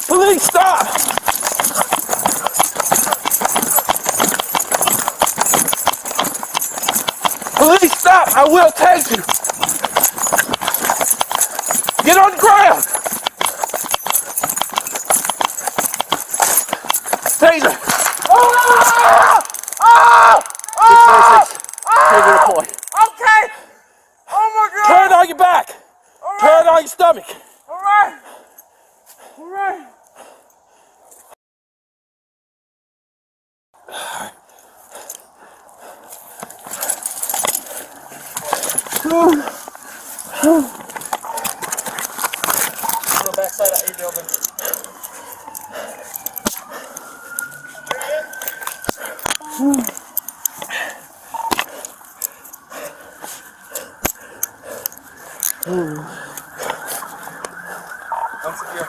Police, stop! Police, stop! I will tase you! Get on the ground! Taser! Ah! Ah! Ah! Taser deploy. Okay! Oh my God! Turn on your back! Right. Turn on your stomach! Alright! Alright! Go backside of A building. Once again.